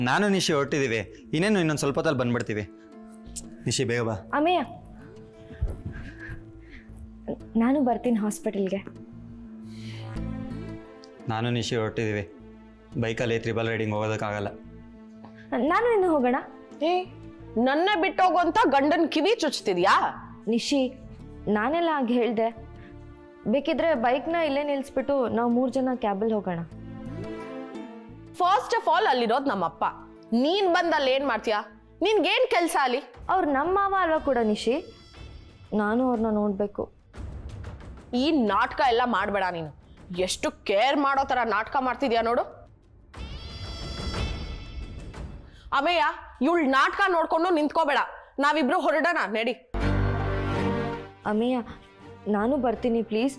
ನಾನು ನಿಶಿ ಹೊರಟಿದ್ದೀವಿ, ಇನ್ನೊಂದು ಸ್ವಲ್ಪ ಹೊತ್ತಲ್ಲಿ ಬಂದ್ಬಿಡ್ತೀವಿ. ನಿಶಿ ಬೇಗ ಬಾ. ಅಮೇಯ, ನಾನು ಬರ್ತೀನಿ ಹಾಸ್ಪಿಟಲ್ಗೆ. ನಾನು ನಿಶಿ ಹೊರಟಿದ್ದೀವಿ, ಬೈಕಲ್ಲಿ ತ್ರಿಬಲ್ ರೈಡಿಂಗ್ ಹೋಗೋದಕ್ಕಾಗಲ್ಲ. ನಾನು ಇನ್ನು ಹೋಗೋಣ. ನನ್ನ ಬಿಟ್ಟೋಗುವಂತ ಗಂಡನ್ ಕಿವಿ ಚುಚ್ತಿದ್ಯಾ? ನಿಶಿ, ನಾನೆಲ್ಲ ಹಾಗೆ ಹೇಳ್ದೆ. ಬೇಕಿದ್ರೆ ಬೈಕ್ನ ಇಲ್ಲೇ ನಿಲ್ಲಿಸ್ಬಿಟ್ಟು ನಾವು 3 ಜನ ಕ್ಯಾಬಲ್ಲಿ ಹೋಗೋಣ. ಫಸ್ಟ್ ಆಫ್ ಆಲ್ ಅಲ್ಲಿರೋದು ನಮ್ಮಪ್ಪ. ನೀನ್ ಬಂದ್ ಅಲ್ಲಿ ಏನ್ ಮಾಡ್ತೀಯಾ? ನಿನ್ಗೇನ್ ಕೆಲ್ಸ ಅಲ್ಲಿ? ಅವ್ರು ನಮ್ಮ ಮಾವ ಅಲ್ವಾ ಕೂಡ ನಿಶಿ, ನಾನು ಅವ್ರನ್ನ ನೋಡ್ಬೇಕು. ಈ ನಾಟಕ ಎಲ್ಲ ಮಾಡ್ಬೇಡ ನೀನು. ಎಷ್ಟು ಕೇರ್ ಮಾಡೋ ತರ ನಾಟಕ ಮಾಡ್ತಿದ್ಯಾ ನೋಡು. ಅಮೇಯ, ಇವಳು ನಾಟಕ ನೋಡ್ಕೊಂಡು ನಿಂತ್ಕೋಬೇಡ. ನಾವಿಬ್ರು ಹೊರಡೋಣ, ನಡಿ. ಅಮೇಯ, ನಾನು ಬರ್ತೀನಿ ಪ್ಲೀಸ್.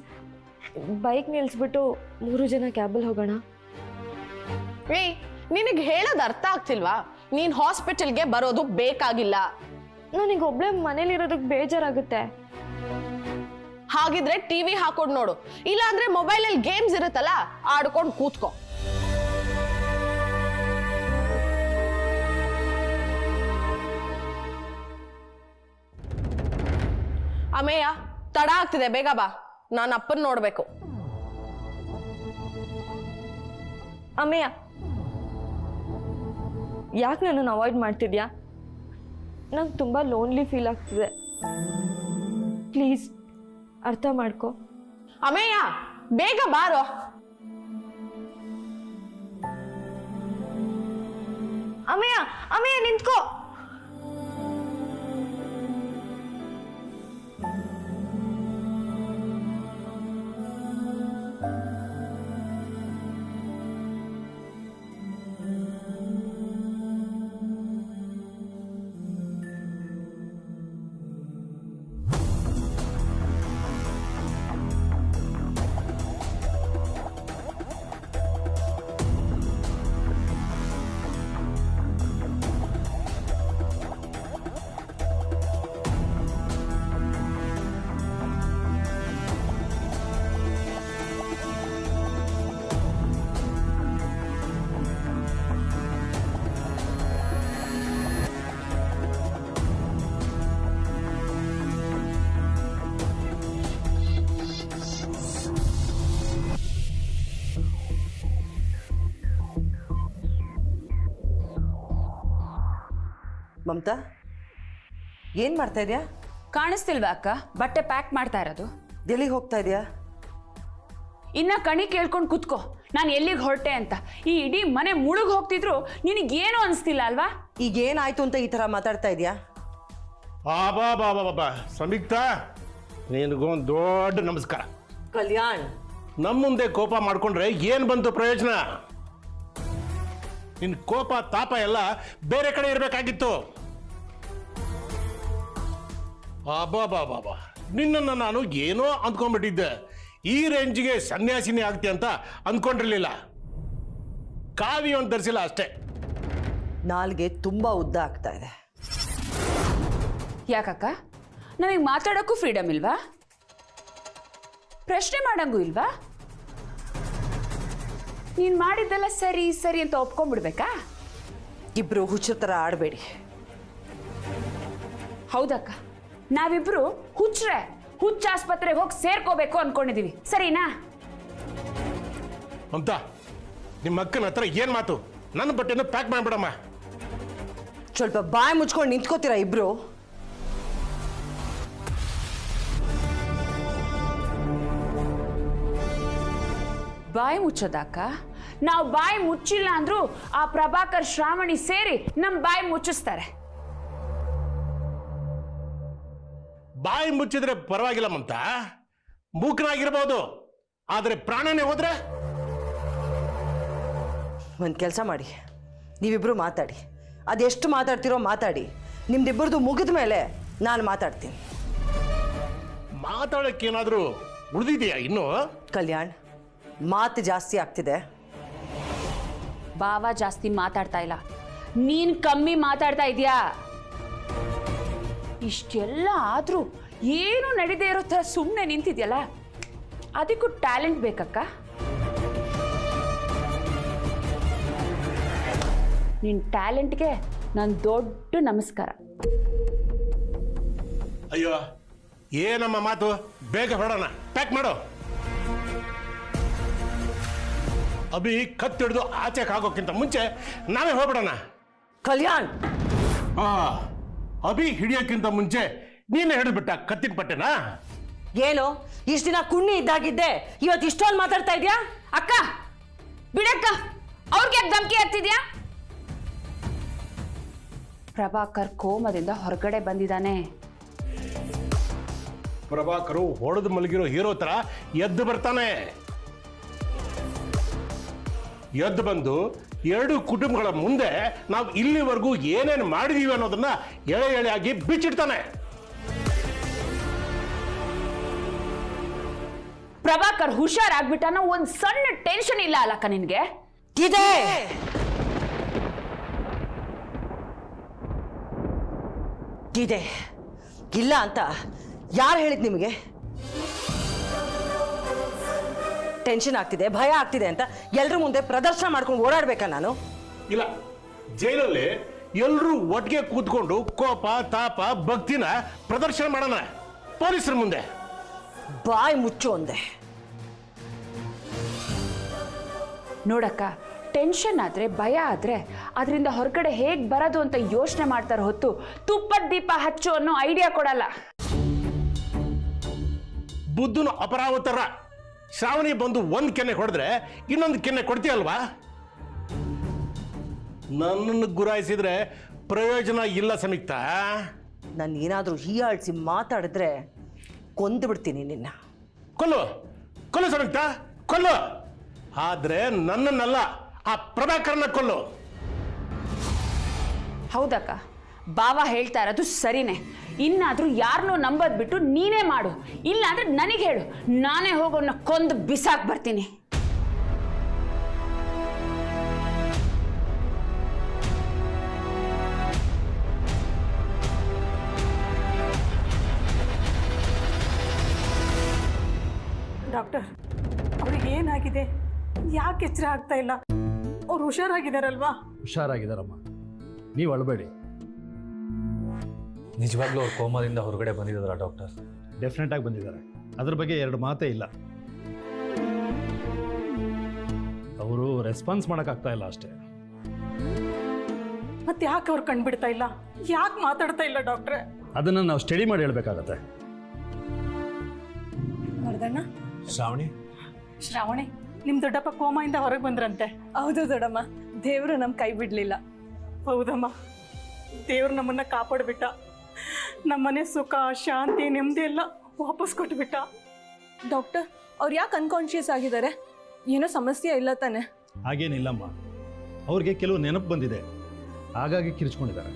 ಬೈಕ್ ನಿಲ್ಲಿಸ್ಬಿಟ್ಟು 3 ಜನ ಕ್ಯಾಬಲ್ಲಿ ಹೋಗೋಣ. ಏಯ್, ನಿನಗೆ ಹೇಳೋದು ಅರ್ಥ ಆಗ್ತಿಲ್ವಾ? ನೀನ್ ಹಾಸ್ಪಿಟಲ್ಗೆ ಬರೋದು ಬೇಕಾಗಿಲ್ಲ. ನನಗೆ ಒಬ್ಳೆ ಮನೇಲಿರೋದಕ್ಕೆ ಬೇಜಾರಾಗುತ್ತೆ. ಹಾಗಿದ್ರೆ ಟಿವಿ ಹಾಕೊಂಡು ನೋಡು, ಇಲ್ಲಾಂದ್ರೆ ಮೊಬೈಲಲ್ಲಿ ಗೇಮ್ಸ್ ಇರುತ್ತಲ್ಲ, ಆಡ್ಕೊಂಡು ಕೂತ್ಕೋ. ಅಮೇಯ, ತಡ ಆಗ್ತಿದೆ, ಬೇಗ ಬಾ. ನಾನು ಅಪ್ಪನ್ ನೋಡ್ಬೇಕು. ಅಮೇಯ, ಯಾಕೆ ನನ್ನನ್ನು ಅವಾಯ್ಡ್ ಮಾಡ್ತಿದ್ಯಾ? ನಂಗೆ ತುಂಬ ಲೋನ್ಲಿ ಫೀಲ್ ಆಗ್ತಿದೆ. ಪ್ಲೀಸ್ ಅರ್ಥ ಮಾಡ್ಕೊ. ಅಮೇಯ, ಬೇಗ ಬಾರೋ. ಅಮೇಯ, ಅಮೇಯ ನಿಂತ್ಕೋ. ಮಮತಾ, ಏನು ಮಾಡ್ತಾ ಇದೆಯಾ? ಕಾಣಿಸ್ತಿಲ್ವಾ ಅಕ್ಕ? ಬಟ್ಟೆ ಪ್ಯಾಕ್ ಮಾಡ್ತಾ ಇರೋದು. ಎಲ್ಲಿಗೆ ಹೋಗ್ತಾ ಇದೆಯಾ? ಇನ್ನ ಕಣಿ ಕೇಳ್ಕೊಂಡು ಕುತ್ಕೋ, ನಾನು ಎಲ್ಲಿಗೆ ಹೊರಟೆ ಅಂತ. ಈ ಇಡೀ ಮನೆ ಮುಳುಗ್ ಹೋಗ್ತಿದ್ರು ನಿನಗೇನು ಅನಿಸ್ತಿಲ್ಲ ಅಲ್ವಾ? ಈಗ ಏನಾಯ್ತು ಅಂತ ಈ ಥರ ಮಾತಾಡ್ತಾ ಇದೆಯಾ? ಬಾಬಾ ಸಂಯುಕ್ತಾ, ನಿನಗೊಂದು ದೊಡ್ಡ ನಮಸ್ಕಾರ. ಕಲ್ಯಾಣ್, ನಮ್ಮ ಮುಂದೆ ಕೋಪ ಮಾಡ್ಕೊಂಡ್ರೆ ಏನು ಬಂತು ಪ್ರಯೋಜನ? ನಿನ್ನ ಕೋಪ ತಾಪ ಎಲ್ಲ ಬೇರೆ ಕಡೆ ಇರಬೇಕಾಗಿತ್ತು. ಬಾಬಾ, ನಿನ್ನನ್ನು ನಾನು ಏನೋ ಅಂದ್ಕೊಂಡ್ಬಿಟ್ಟಿದ್ದೆ. ಈ ರೇಂಜ್ಗೆ ಸನ್ಯಾಸಿನಿ ಆಗ್ತಿ ಅಂತ ಅಂದ್ಕೊಂಡಿರ್ಲಿಲ್ಲ. ಕಾವಿ ಒಂದು ಧರಿಸಿಲ್ಲ ಅಷ್ಟೇ. ನಾಲ್ಗೆ ತುಂಬ ಉದ್ದ ಆಗ್ತಾ ಇದೆ. ಯಾಕಕ್ಕ? ನಮಗೆ ಮಾತಾಡೋಕ್ಕೂ ಫ್ರೀಡಮ್ ಇಲ್ವಾ? ಪ್ರಶ್ನೆ ಮಾಡಂಗೂ ಇಲ್ವಾ? ನೀನು ಮಾಡಿದ್ದೆಲ್ಲ ಸರಿ ಸರಿ ಅಂತ ಒಪ್ಕೊಂಡ್ಬಿಡ್ಬೇಕಾ? ಇಬ್ರು ಹುಚ್ಚರ ಥರ ಆಡಬೇಡಿ. ಹೌದಕ್ಕ, ನಾವಿಬ್ರು ಹುಚ್ಚ ಆಸ್ಪತ್ರೆಗೆ ಹೋಗಿ ಸೇರ್ಕೋಬೇಕು ಅನ್ಕೊಂಡಿದೀವಿ, ಸರಿನಾ? ಅಂತ ನಿಮ್ಮ ಅಕ್ಕನ ಹತ್ರ ಏನು ಮಾತು? ನನ್ನ ಬಟ್ಟೆನ ಪ್ಯಾಕ್ ಮಾಡ್ಬಿಡಮ್ಮ. ಸ್ವಲ್ಪ ಬಾಯಿ ಮುಚ್ಕೊಂಡು ನಿಂತ್ಕೋತೀರಾ ಇಬ್ರು? ಬಾಯಿ ಮುಚ್ಚೋದಕ್ಕ? ನಾವು ಬಾಯಿ ಮುಚ್ಚಿಲ್ಲ ಅಂದ್ರೂ ಆ ಪ್ರಭಾಕರ್ ಶ್ರಾವಣಿ ಸೇರಿ ನಮ್ಮ ಬಾಯಿ ಮುಚ್ಚಿಸ್ತಾರೆ. ಬಾಯಿ ಮುಚ್ಚಿದ್ರೆ ಪರವಾಗಿಲ್ಲ ಮಮತಾ, ಮೂಕನಾಗಿರ್ಬೋದು, ಆದರೆ ಪ್ರಾಣನೇ ಹೋದ್ರೆ? ಒಂದು ಕೆಲಸ ಮಾಡಿ, ನೀವಿಬ್ರು ಮಾತಾಡಿ. ಅದೆಷ್ಟು ಮಾತಾಡ್ತಿರೋ ಮಾತಾಡಿ. ನಿಮ್ದಿಬ್ಬರದು ಮುಗಿದ ಮೇಲೆ ನಾನು ಮಾತಾಡ್ತೀನಿ. ಮಾತಾಡೋಕ್ಕೇನಾದರೂ ಉಳಿದಿದೆಯಾ ಇನ್ನೂ? ಕಲ್ಯಾಣ್, ಮಾತು ಜಾಸ್ತಿ ಆಗ್ತಿದೆ. ಬಾವ ಜಾಸ್ತಿ ಮಾತಾಡ್ತಾ ಇಲ್ಲ, ನೀನ್ ಕಮ್ಮಿ ಮಾತಾಡ್ತಾ ಇದೀಯಾ. ಇಷ್ಟೆಲ್ಲ ಆದ್ರೂ ಏನು ನಡೀದೇ ಇರೋ ಥರ ಸುಮ್ಮನೆ ನಿಂತಿದ್ಯಲ್ಲ, ಅದಕ್ಕೂ ಟ್ಯಾಲೆಂಟ್ ಬೇಕಕ್ಕ. ನಿನ್ನ ಟ್ಯಾಲೆಂಟ್ಗೆ ನನ್ನ ದೊಡ್ಡ ನಮಸ್ಕಾರ. ಅಯ್ಯೋ ಏನಮ್ಮ ಮಾತು, ಬೇಗ ಹೊರಡೋಣ, ಪ್ಯಾಕ್ ಮಾಡು. ಅಭಿ ಕತ್ತಿಡ್ದು ಆಚೆ ಆಗೋಕ್ಕಿಂತ ಮುಂಚೆ ನಾವೇ ಹೋಗ್ಬಿಡೋಣ. ಕಲ್ಯಾಣ್, ಅಭಿ ಹಿಡಿಯೋಕ್ಕಿಂತ ಮುಂಚೆ ನೀನೇ ಹಿಡಿದ್ಬಿಟ್ಟ ಕತ್ತಿನ ಪಟ್ಟೆನಾ? ಏನು ಇಷ್ಟು ದಿನ ಕುಣ್ಣಿ ಇದ್ದಾಗಿದ್ದೆ, ಇವತ್ತು ಇಷ್ಟೊಂದು ಮಾತಾಡ್ತಾ ಇದೆಯಾ? ಅಕ್ಕ ಬಿಡಕ್ಕ, ಅವ್ರಿಗೆ ಯಾಕೆ ಧಮಕಿ ಹಾಕ್ತಿದ್ಯಾ? ಪ್ರಭಾಕರ್ ಕೋಮದಿಂದ ಹೊರಗಡೆ ಬಂದಿದ್ದಾನೆ. ಪ್ರಭಾಕರು ಹೊಡೆದು ಮಲಗಿರೋ ಹೀರೋ ತರ ಎದ್ದು ಬರ್ತಾನೆ. ಎದ್ದು ಬಂದು ಎರಡು ಕುಟುಂಬಗಳ ಮುಂದೆ ನಾವು ಇಲ್ಲಿವರೆಗೂ ಏನೇನು ಮಾಡಿದೀವಿ ಅನ್ನೋದನ್ನ ಎಳೆ ಎಳೆಯಾಗಿ ಬಿಚ್ಚಿಡ್ತಾನೆ. ಪ್ರಭಾಕರ್ ಹುಷಾರಾಗ್ಬಿಟ್ಟಾನ, ಒಂದ್ ಸಣ್ಣ ಟೆನ್ಷನ್ ಇಲ್ಲ ಅಲ್ಲಕ್ಕ ನಿನ್ಗೆ? ಇದೆ. ಇದೆ ಇಲ್ಲ ಅಂತ ಯಾರು ಹೇಳಿದ್ ನಿಮಗೆ? ಟೆನ್ಷನ್ ಆಗ್ತಿದೆ, ಭಯ ಆಗ್ತಿದೆ ಅಂತ ಎಲ್ಲರ ಮುಂದೆ ಪ್ರದರ್ಶನ ಮಾಡ್ಕೊಂಡು ಓಡಾಡ್ಬೇಕಾ ನಾನು? ಇಲ್ಲ, ಜೈಲಲ್ಲಿ ಎಲ್ಲರೂ ಒಟ್ಟಿಗೆ ಕೂತ್ಕೊಂಡು ಕೋಪ ತಾಪ ಭಕ್ತಿನ ಪ್ರದರ್ಶನ ಮಾಡೋಣ ಪೊಲೀಸರ ಮುಂದೆ. ಬಾಯಿ ಮುಚ್ಚು ಅಂದೆ. ನೋಡಕ್ಕ, ಟೆನ್ಷನ್ ಆದ್ರೆ ಭಯ ಆದ್ರೆ ಅದರಿಂದ ಹೊರಗಡೆ ಹೇಗ್ ಬರೋದು ಅಂತ ಯೋಚನೆ ಮಾಡ್ತಾರೆ ಹೊತ್ತು ತುಪ್ಪದ ದೀಪ ಹಚ್ಚು ಅನ್ನೋ ಐಡಿಯಾ ಕೊಡಲ್ಲ. ಬುದ್ಧನ ಅಪರಾವತರ ಶ್ರಾವಣಿ ಬಂದು ಒಂದು ಕೆನ್ನೆ ಹೊಡೆದ್ರೆ ಇನ್ನೊಂದು ಕೆನ್ನೆ ಕೊಡ್ತೀಯಲ್ವಾ? ನನ್ನನ್ನು ಗುರಾಯಿಸಿದ್ರೆ ಪ್ರಯೋಜನ ಇಲ್ಲ ಸಂಯುಕ್ತ. ನಾನು ಏನಾದರೂ ಹೀಯಾಳಿಸಿ ಮಾತಾಡಿದ್ರೆ ಕೊಂದು ಬಿಡ್ತೀನಿ ನಿನ್ನ. ಕೊಲ್ಲು ಕೊಲ್ಲು ಸಂಯುಕ್ತ, ಕೊಲ್ಲು. ಆದ್ರೆ ನನ್ನನ್ನಲ್ಲ, ಆ ಪ್ರಭಾಕರನ್ನ ಕೊಲ್ಲು. ಹೌದಕ್ಕ, ಬಾವ ಹೇಳ್ತಾ ಇರೋದು ಸರಿನೇ. ಇನ್ನಾದ್ರೂ ಯಾರನ್ನೋ ನಂಬದ್ ಬಿಟ್ಟು ನೀನೇ ಮಾಡು, ಇಲ್ಲ ಅಂದ್ರೆ ನನಗೆ ಹೇಳು, ನಾನೇ ಹೋಗೋನ್ನ ಕೊಂದು ಬಿಸಾಕ್ ಬರ್ತೀನಿ. ಡಾಕ್ಟರ್, ಅವ್ರಿಗೆ ಏನಾಗಿದೆ? ಯಾಕೆ ಎಚ್ಚರ ಆಗ್ತಾ ಇಲ್ಲ? ಅವ್ರು ಹುಷಾರಾಗಿದ್ದಾರಲ್ವಾ? ಹುಷಾರಾಗಿದ್ದಾರಮ್ಮ, ನೀವು ಅಳಬೇಡಿ. ನಿಜವಾಗ್ಲೂ ಅವ್ರು ಕೋಮಾದಿಂದ ಹೊರಗಡೆ ಬಂದಿದ್ದಾರಾ ಡಾಕ್ಟರ್? ಡೆಫಿನೆಟ್ ಆಗಿ ಬಂದಿದ್ದಾರೆ, ಅದ್ರ ಬಗ್ಗೆ ಎರಡು ಮಾತೇ ಇಲ್ಲ. ಅವರು ರೆಸ್ಪಾನ್ಸ್ ಮಾಡೋಕ್ಕಾಗ್ತಾ ಇಲ್ಲ ಅಷ್ಟೇ. ಮತ್ತೆ ಯಾಕೆ ಅವ್ರು ಕಂಡ್ಬಿಡ್ತಾ ಇಲ್ಲ? ಯಾಕೆ ಮಾತಾಡ್ತಾ ಇಲ್ಲ ಡಾಕ್ಟ್ರೆ? ಅದನ್ನು ನಾವು ಸ್ಟಡಿ ಮಾಡಿ ಹೇಳ್ಬೇಕಾಗತ್ತೆ. ವರದಣ್ಣ, ಶ್ರಾವಣಿ, ಶ್ರಾವಣಿ, ನಿಮ್ ದೊಡ್ಡಪ್ಪ ಕೋಮಾಯಿಂದ ಹೊರಗೆ ಬಂದ್ರಂತೆ. ಹೌದು ದೊಡ್ಡಮ್ಮ, ದೇವರು ನಮ್ಮ ಕೈ ಬಿಡ್ಲಿಲ್ಲ. ಹೌದಮ್ಮ, ದೇವ್ರು ನಮ್ಮನ್ನ ಕಾಪಾಡ್ಬಿಟ್ಟ. ನಮ್ಮನೆ ಸುಖ ಶಾಂತಿ ನೆಮ್ಮದಿ ಎಲ್ಲ ವಾಪಸ್ ಕೊಟ್ಬಿಟ್ಟ. ಡಾಕ್ಟರ್, ಅವ್ರು ಯಾಕೆ ಅನ್ಕಾನ್ಶಿಯಸ್ ಆಗಿದ್ದಾರೆ? ಏನೋ ಸಮಸ್ಯೆ ಇಲ್ಲ ತಾನೆ? ಹಾಗೇನಿಲ್ಲಮ್ಮ, ಅವ್ರಿಗೆ ಕೆಲವು ನೆನಪು ಬಂದಿದೆ, ಹಾಗಾಗಿ ಕಿರ್ಚ್ಕೊಂಡಿದ್ದಾರೆ.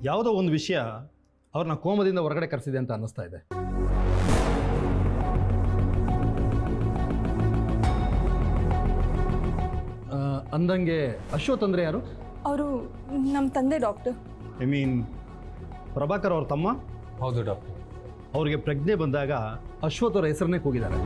ಯಾವುದೋ ಒಂದು ವಿಷಯ ಅವ್ರನ್ನ ಕೋಮದಿಂದ ಹೊರಗಡೆ ಕರೆಸಿದೆ ಅಂತ ಅನ್ನಿಸ್ತಾ ಇದೆ. ಅಂದಂಗೆ ಅಶ್ವಥ್ ಅಂದರೆ ಯಾರು? ಅವರು ನಮ್ಮ ತಂದೆ ಡಾಕ್ಟರ್. ಐ ಮೀನ್ ಪ್ರಭಾಕರ್ ಅವ್ರ ತಮ್ಮ? ಹೌದು ಡಾಕ್ಟರ್. ಅವ್ರಿಗೆ ಪ್ರಜ್ಞೆ ಬಂದಾಗ ಅಶ್ವಥ್ ಅವರ ಹೆಸರನ್ನೇ ಕೂಗಿದ್ದಾರೆ.